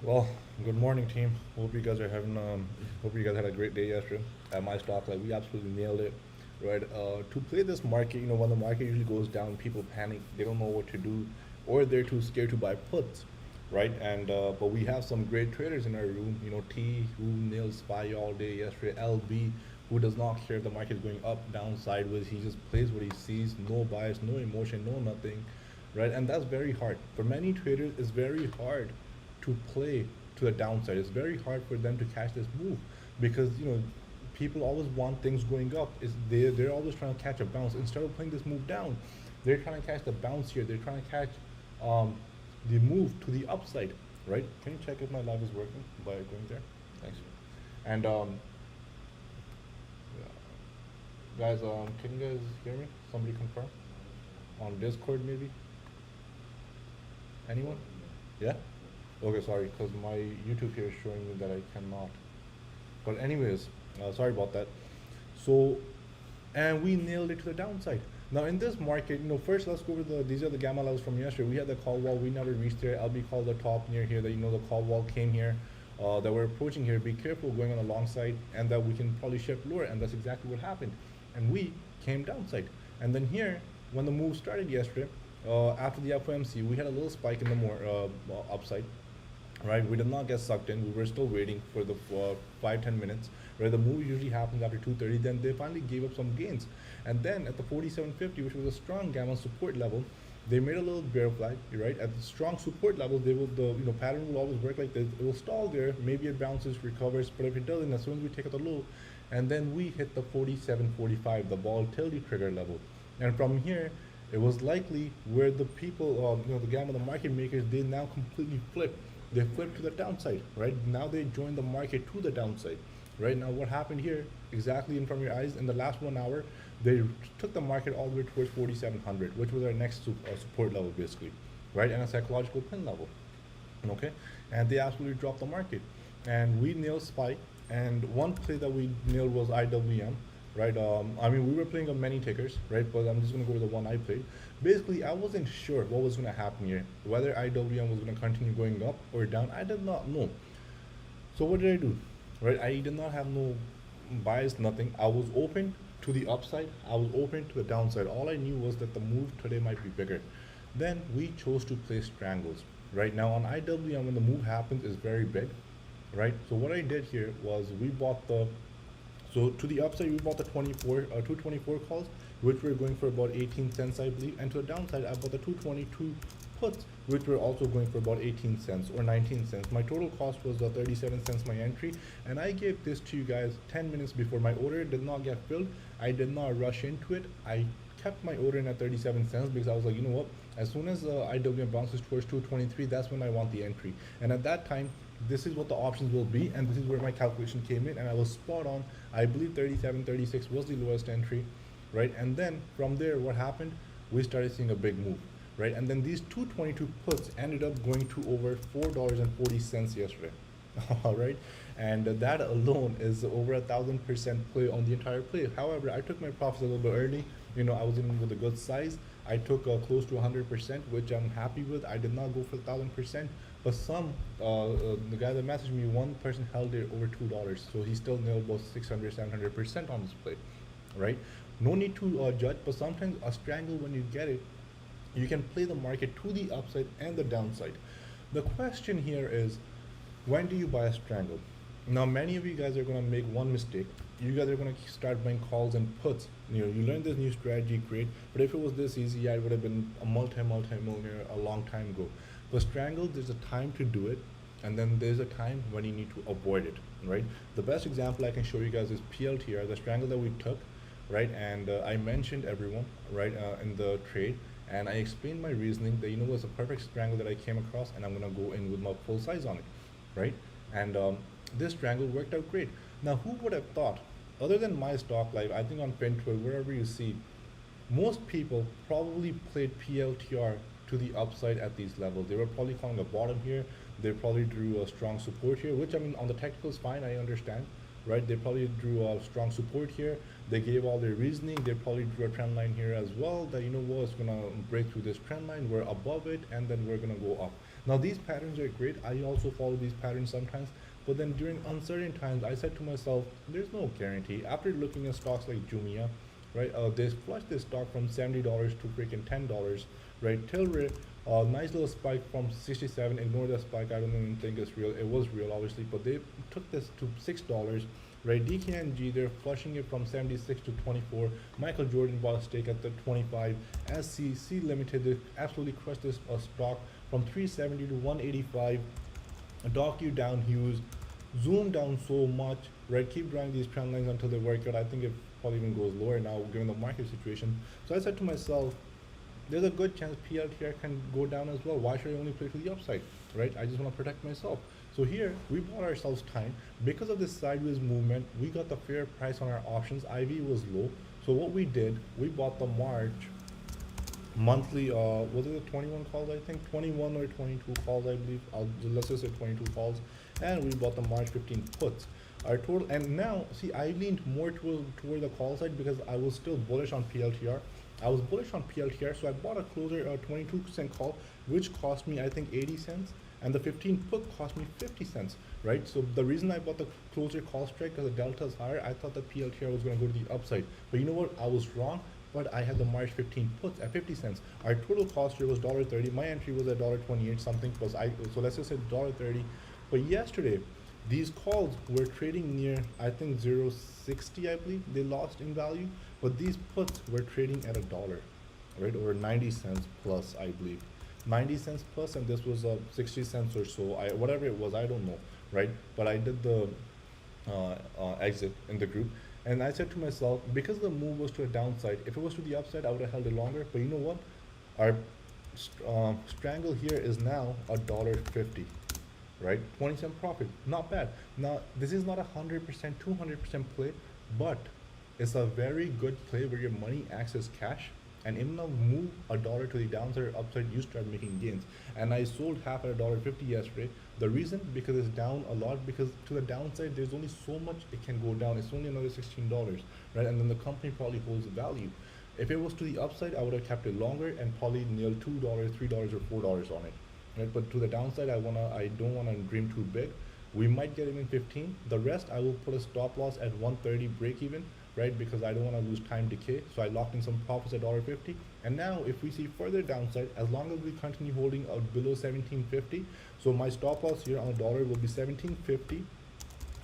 Well, good morning, team. Hope you guys are having hope you guys had a great day yesterday at my stock. Like we absolutely nailed it, right? To play this market, when the market usually goes down, people panic. They don't know what to do, or they're too scared to buy puts, right? And but we have some great traders in our room. T, who nailed SPY all day yesterday. LB, who does not care if the market is going up, down, sideways. He just plays what he sees, no bias, no emotion, no nothing, right? And that's very hard for many traders. It's very hard to play to the downside. It's very hard for them to catch this move because people always want things going up. Is they're always trying to catch a bounce instead of playing this move down. They're trying to catch the bounce here. They're trying to catch um, the move to the upside, right? Can you check if my live is working by going there? Thanks. And guys, can you guys hear me? Somebody confirm on Discord maybe. Anyone? Yeah. Okay, sorry, because my YouTube here is showing me that I cannot. But anyways, sorry about that. So, and we nailed it to the downside. Now in this market, first let's go over these are the gamma levels from yesterday. We had the call wall, we never reached there. LB called the top near here that the call wall came here, that we're approaching here. Be careful going on the long side, and that we can probably shift lower, and that's exactly what happened. And we came downside. And then here, when the move started yesterday, after the FOMC, we had a little spike in the more upside, right? We did not get sucked in. We were still waiting for the 5-10 minutes. Right, the move usually happens after 2:30. Then they finally gave up some gains, and then at the 47.50, which was a strong gamma support level, they made a little bear flag. Right, at the strong support level, they will the pattern will always work like this. It will stall there. Maybe it bounces, recovers, but if it doesn't, as soon as we take out the low, and then we hit the 47.45, the volatility trigger level, and from here. It was likely where the people, the gamma, the market makers, they now completely flip. They flip to the downside, right? Now they join the market to the downside, right? Now what happened here, exactly in front of your eyes, in the last 1 hour, they took the market all the way towards 4,700, which was our next support level, basically, right? And a psychological pin level, okay? And they absolutely dropped the market. And we nailed SPY, and one play that we nailed was IWM, right? I mean, we were playing on many tickers, right? But I'm just gonna go to the one I played. Basically, I wasn't sure what was gonna happen here, whether IWM was gonna continue going up or down. I did not know. So what did I do? Right? I did not have no bias, nothing. I was open to the upside. I was open to the downside. All I knew was that the move today might be bigger. Then we chose to play strangles. Right now on IWM, when the move happens, is very big. Right? So what I did here was we bought the so to the upside, we bought the 224 calls, which were going for about 18 cents, I believe. And to the downside, I bought the 222 puts, which were also going for about 18 cents or 19 cents. My total cost was 37 cents my entry, and I gave this to you guys 10 minutes before my order did not get filled. I did not rush into it. I kept my order in at 37 cents because I was like, you know what? As soon as IWM bounces towards 223, that's when I want the entry. And at that time, this is what the options will be, and this is where my calculation came in, and I was spot on. I believe 37, 36 was the lowest entry, right? And then from there, what happened? We started seeing a big move, right? And then these 222 puts ended up going to over $4.40 yesterday. All right, and that alone is over 1,000% play on the entire play. However, I took my profits a little bit early. I was in with a good size. I took close to 100%, which I'm happy with. I did not go for 1,000%, but the guy that messaged me, one person held it over $2, so he still nailed about 600, 700% on this play, right? No need to judge, but sometimes a strangle, when you get it, you can play the market to the upside and the downside. The question here is, when do you buy a strangle? Now, many of you guys are going to make one mistake. You guys are going to start buying calls and puts. You learned this new strategy, great. But if it was this easy, I would have been a multi-millionaire a long time ago. But strangle, there's a time to do it, and then there's a time when you need to avoid it, right? The best example I can show you guys is PLTR, the strangle that we took, right? And I mentioned everyone, right, in the trade, and I explained my reasoning that it was a perfect strangle that I came across, and I'm gonna go in with my full size on it, right? And this triangle worked out great. Now, who would have thought, other than my stock live, I think on FinTwit, wherever you see, most people probably played PLTR to the upside at these levels. They were probably calling a bottom here. They probably drew a strong support here, which I mean, on the technical is fine, I understand. right? They probably drew a strong support here. They gave all their reasoning. They probably drew a trend line here as well, that you know what, it's gonna break through this trend line, we're above it, and then we're gonna go up. Now these patterns are great. I also follow these patterns sometimes, but then during uncertain times, I said to myself, there's no guarantee. After looking at stocks like Jumia, right, they flushed this stock from $70 to freaking $10, right? Tilray, nice little spike from 67. Ignore that spike. I don't even think it's real. It was real, obviously, but they took this to $6. Right, DKNG, they're flushing it from 76 to 24. Michael Jordan bought a stake at the 25. SCC Limited, they absolutely crushed this stock from 370 to 185. Docu down huge, Zoom down so much, right? Keep drawing these trend lines until they work out. I think it probably even goes lower now given the market situation. So I said to myself, there's a good chance PLTR can go down as well. Why should I only play to the upside, right? I just want to protect myself. So here we bought ourselves time because of this sideways movement. We got the fair price on our options. IV was low, so what we did, we bought the March monthly. Was it the 21 calls? I think 21 or 22 calls. I believe. Let's just say 22 calls, and we bought the March 15 puts. Our total, and now see, I leaned more toward the call side because I was still bullish on PLTR. I was bullish on PLTR, so I bought a closer 22% call, which cost me I think 80 cents. And the 15 put cost me 50 cents, right? So the reason I bought the closer call strike, because the delta is higher, I thought the PLTR was going to go to the upside. But you know what? I was wrong, but I had the March 15 puts at 50 cents. Our total cost here was $1.30. My entry was at $1.28 something plus so let's just say $1.30. But yesterday, these calls were trading near, I think 0.60, I believe. They lost in value, but these puts were trading at $1, right? Or 90 cents plus, I believe. 90 cents plus, and this was 60 cents or so, whatever it was, I don't know, right? But I did the exit in the group, and I said to myself, because the move was to a downside, if it was to the upside I would have held it longer. But you know what, our strangle here is now $1.50, right? 20-cent profit, not bad. Now this is not 100% 200% play, but it's a very good play where your money acts as cash. And in a move $1 to the downside or upside, you start making gains. And I sold half at $1.50 yesterday. The reason, because it's down a lot, because to the downside, there's only so much it can go down. It's only another $16, right? And then the company probably holds the value. If it was to the upside, I would have kept it longer and probably nailed $2, $3, or $4 on it, right? But to the downside, I don't wanna dream too big. We might get even 15. The rest, I will put a stop loss at 130 break even, right? Because I don't want to lose time decay. So I locked in some profits at $1.50. And now if we see further downside, as long as we continue holding out below 1750, so my stop loss here on the dollar will be 1750,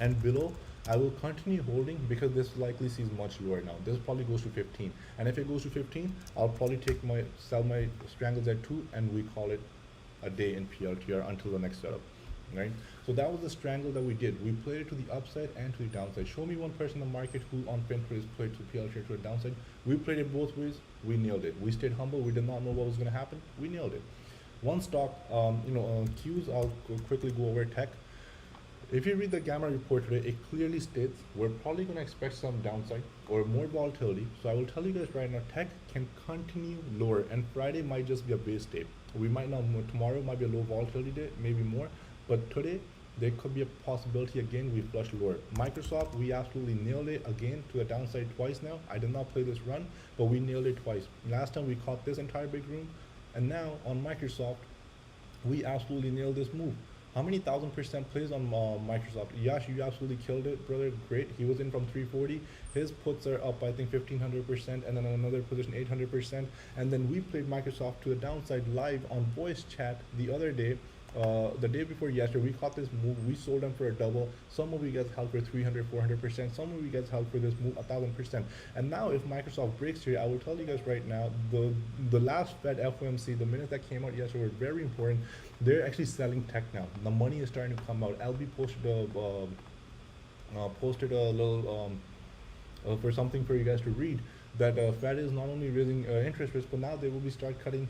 and below I will continue holding because this likely sees much lower now. This probably goes to 15. And if it goes to 15, I'll probably sell my strangles at 2, and we call it a day in PLTR until the next setup, right? So that was the strangle that we did. We played it to the upside and to the downside. Show me one person in the market who on Pinterest played to PLTR to the downside. We played it both ways. We nailed it. We stayed humble. We did not know what was going to happen. We nailed it. One stock, Qs, I'll quickly go over tech. If you read the Gamma report today, it clearly states we're probably going to expect some downside or more volatility. So I will tell you guys right now, tech can continue lower, and Friday might just be a base day. We might not, tomorrow might be a low volatility day, maybe more, but today there could be a possibility again we flush lower. Microsoft, we absolutely nailed it again to the downside twice now. I did not play this run, but we nailed it twice. Last time we caught this entire big room, and now on Microsoft, we absolutely nailed this move. How many 1000% plays on Microsoft? Yash, you absolutely killed it, brother. Great. He was in from 340. His puts are up, I think, 1500%, and then another position 800%. And then we played Microsoft to the downside live on voice chat the other day. The day before yesterday, we caught this move. We sold them for a double. Some of you guys held for 300, 400%. Some of you guys held for this move 1000%. And now, if Microsoft breaks here, I will tell you guys right now, the last Fed FOMC, the minutes that came out yesterday were very important. They're actually selling tech now. The money is starting to come out. LB posted a little for something for you guys to read, that Fed is not only raising interest rates, but now they will be start cutting.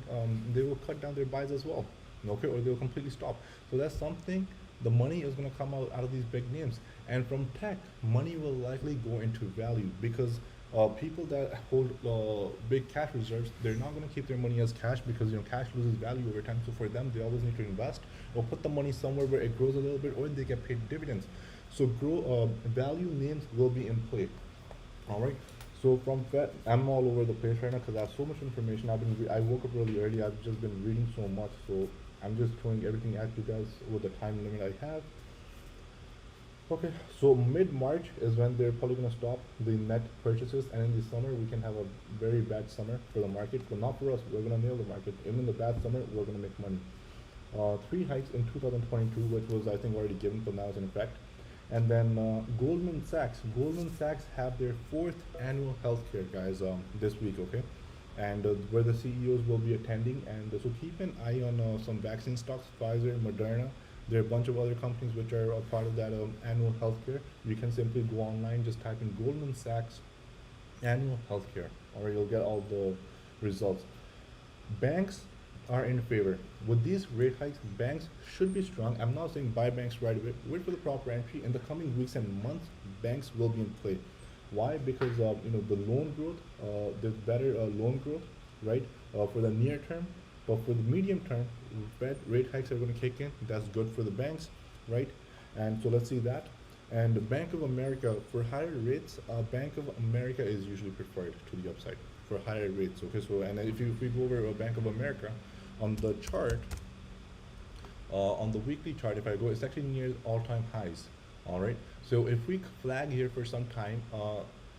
They will cut down their buys as well. Okay, or they'll completely stop. So that's something. The money is going to come out of these big names, and from tech, money will likely go into value because people that hold big cash reserves, they're not going to keep their money as cash because cash loses value over time. So for them, they always need to invest or put the money somewhere where it grows a little bit, or they get paid dividends. So value names will be in play. All right. So from Fed, I'm all over the place right now because I have so much information. I woke up really early. I've just been reading so much. So I'm just throwing everything at you guys with the time limit I have. Okay, so mid-March is when they're probably going to stop the net purchases, and in the summer we can have a very bad summer for the market, but not for us. We're going to nail the market. Even in the bad summer, we're going to make money. Three hikes in 2022, which was I think already given, but now it's in effect. And then Goldman Sachs. Goldman Sachs have their fourth annual healthcare guys this week, okay, and where the CEOs will be attending. And so keep an eye on some vaccine stocks, Pfizer, Moderna. There are a bunch of other companies which are a part of that annual healthcare. You can simply go online, just type in Goldman Sachs annual healthcare, or you'll get all the results. Banks are in favor. With these rate hikes, banks should be strong. I'm not saying buy banks right away. Wait for the proper entry. In the coming weeks and months, banks will be in play. Why? Because the loan growth, there's better loan growth, right? For the near term, but for the medium term, Fed rate hikes are going to kick in. That's good for the banks, right? And so let's see that. And the Bank of America, for higher rates, Bank of America is usually preferred to the upside for higher rates. Okay, so and if we go over Bank of America on the chart, on the weekly chart, if I go, it's actually near all-time highs. All right. So if we flag here for some time,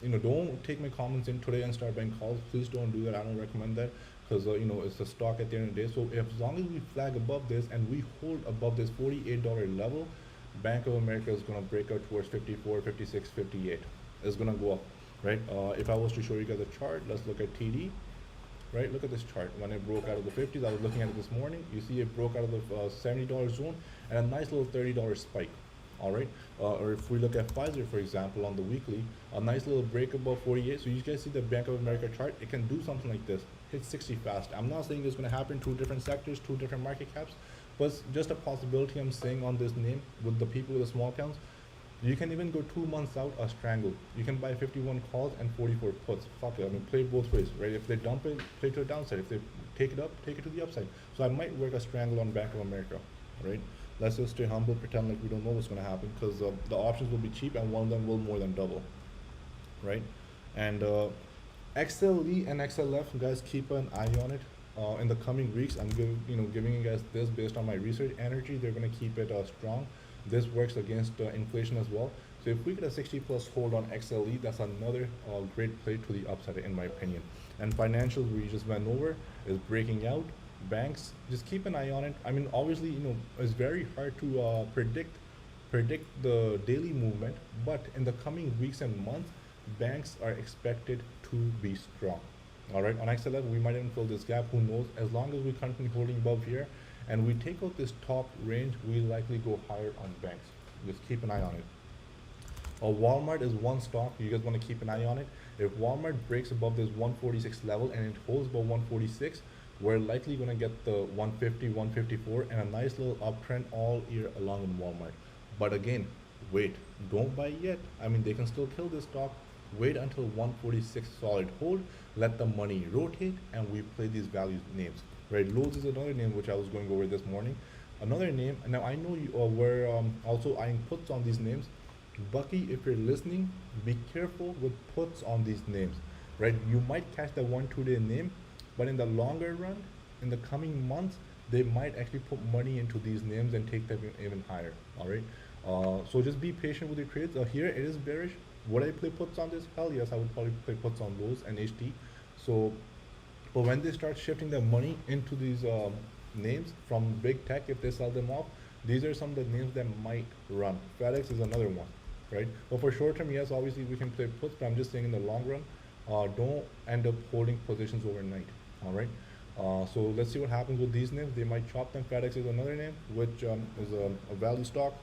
don't take my comments in today and start buying calls. Please don't do that. I don't recommend that because it's a stock at the end of the day. So as long as we flag above this and we hold above this $48 level, Bank of America is going to break out towards 54, 56, 58. It's going to go up, right? If I was to show you guys a chart, let's look at TD. Right, look at this chart. When it broke out of the 50s, I was looking at it this morning. You see it broke out of the $70 zone and a nice little $30 spike. All right, or if we look at Pfizer, for example, on the weekly, a nice little break above 48. So you guys see the Bank of America chart. It can do something like this, hit 60 fast. I'm not saying it's going to happen, two different sectors, two different market caps, but it's just a possibility I'm saying on this name with the people with the small accounts. You can even go 2 months out a strangle. You can buy 51 calls and 44 puts. Fuck it. I mean, play both ways, right? If they dump it, play to the downside. If they take it up, take it to the upside. So I might work a strangle on Bank of America, right? Let's just stay humble, pretend like we don't know what's going to happen, because the options will be cheap and one of them will more than double, right? And XLE and XLF, guys, keep an eye on it. In the coming weeks, I'm giving you guys this based on my research. Energy, they're going to keep it strong. This works against inflation as well. So if we get a 60 plus hold on XLE, that's another great play to the upside in my opinion. And financials, we just went over, is breaking out. Banks, just keep an eye on it. I mean, obviously, it's very hard to predict the daily movement, but in the coming weeks and months, banks are expected to be strong. All right, on XLF, we might even fill this gap. Who knows? As long as we continue holding above here, and we take out this top range, we likely go higher on banks. Just keep an eye on it. Walmart is one stock. You guys want to keep an eye on it. If Walmart breaks above this 146 level and it holds above 146, we're likely going to get the 150, 154, and a nice little uptrend all year along in Walmart. But again, wait. Don't buy yet. I mean, they can still kill this stock. Wait until 146 solid hold. Let the money rotate, and we play these value names. Right, Lowe's is another name which I was going over this morning. Another name, now I know you were also eyeing puts on these names. Bucky, if you're listening, be careful with puts on these names, right? You might catch the 1-2 day name, but in the longer run, in the coming months, they might actually put money into these names and take them even higher, all right? So just be patient with your trades. Here it is bearish. Would I play puts on this? Hell yes, I would probably play puts on Lowe's and HT. So, but when they start shifting their money into these names from big tech, if they sell them off, these are some of the names that might run. FedEx is another one, right? But for short term, yes, obviously we can play puts, but I'm just saying in the long run, don't end up holding positions overnight, all right? So let's see what happens with these names. They might chop them. FedEx is another name, which is a value stock.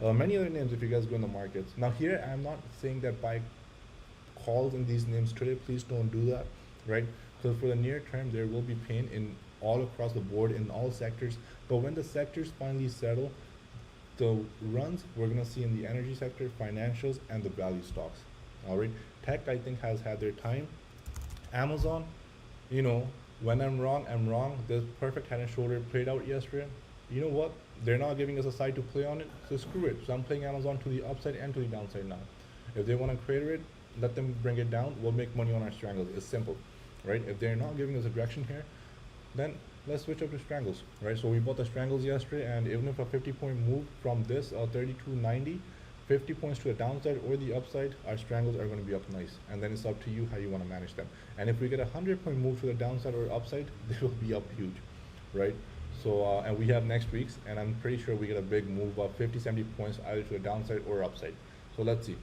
Many other names if you guys go in the markets. Now here, I'm not saying that buy calls in these names today. Please don't do that, right? Because for the near term, there will be pain in all across the board in all sectors. But when the sectors finally settle, the runs we're gonna see in the energy sector, financials, and the value stocks. All right, tech I think has had their time. Amazon, when I'm wrong, I'm wrong. This perfect head and shoulder played out yesterday. you know what? They're not giving us a side to play on it, so screw it. So I'm playing Amazon to the upside and to the downside now. If they want to crater it, let them bring it down. We'll make money on our strangles. It's simple, right? If they're not giving us a direction here, then let's switch up to strangles, right? So we bought the strangles yesterday, and even if a 50-point move from this 32.90, 50 points to the downside or the upside, our strangles are going to be up nice. And then it's up to you how you want to manage them. And if we get a 100-point move to the downside or upside, they will be up huge, right? So, and we have next week's, and I'm pretty sure we get a big move of 50, 70 points either to the downside or upside. So let's see.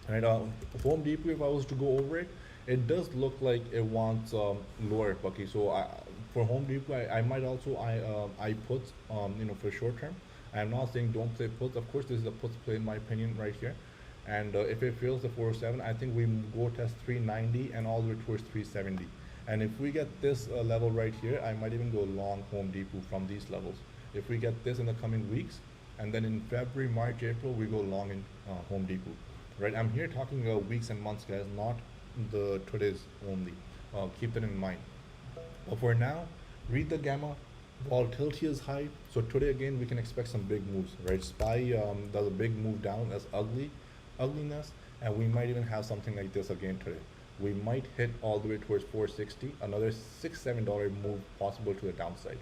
Right, Home Depot, if I was to go over it, it does look like it wants lower, Bucky. So for Home Depot, I might also I put for short term. I'm not saying don't play puts. Of course, this is a puts play in my opinion right here. And if it fails the 407, I think we go test 390 and all the way towards 370. And if we get this level right here, I might even go long Home Depot from these levels. If we get this in the coming weeks, and then in February, March, April, we go long in Home Depot. Right, I'm here talking weeks and months, guys, not the today's only. Keep that in mind. But for now, read the gamma. Volatility is high, so today again we can expect some big moves. Right, SPY does a big move down as ugliness, and we might even have something like this again today. We might hit all the way towards 460, another $6-7 move possible to the downside.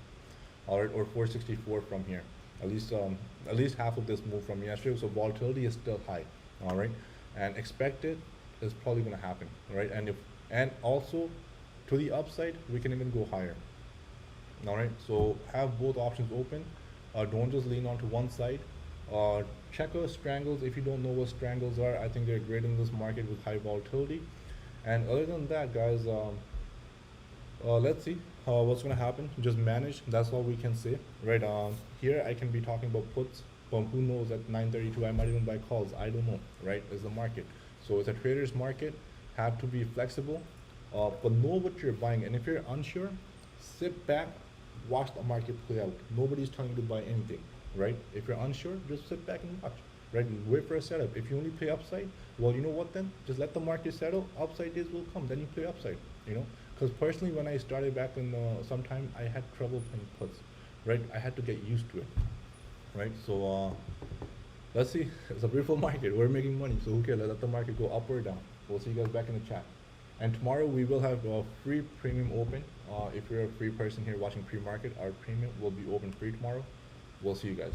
All right, or 464 from here. At least half of this move from yesterday. So volatility is still high. All right, and expected is probably going to happen, right? And also to the upside, we can even go higher. All right, so have both options open. Don't just lean onto one side. Check out strangles if you don't know what strangles are. I think they're great in this market with high volatility. And other than that, guys, let's see what's going to happen. Just manage. That's all we can say, right? Here I can be talking about puts. But who knows, at 9:32 I might even buy calls. I don't know, right? It's the market. So it's a trader's market. Have to be flexible, but know what you're buying. And if you're unsure, sit back, watch the market play out. Nobody's telling you to buy anything, right? If you're unsure, just sit back and watch, right? Wait for a setup. If you only play upside, well, you know what then? Just let the market settle. Upside days will come. Then you play upside, Because personally, when I started back in sometime, I had trouble playing puts, right? I had to get used to it. Right, so let's see. It's a beautiful market. We're making money, so who cares? Let the market go up or down. We'll see you guys back in the chat. And tomorrow we will have a free premium open. If you're a free person here watching pre-market, our premium will be open free tomorrow. We'll see you guys.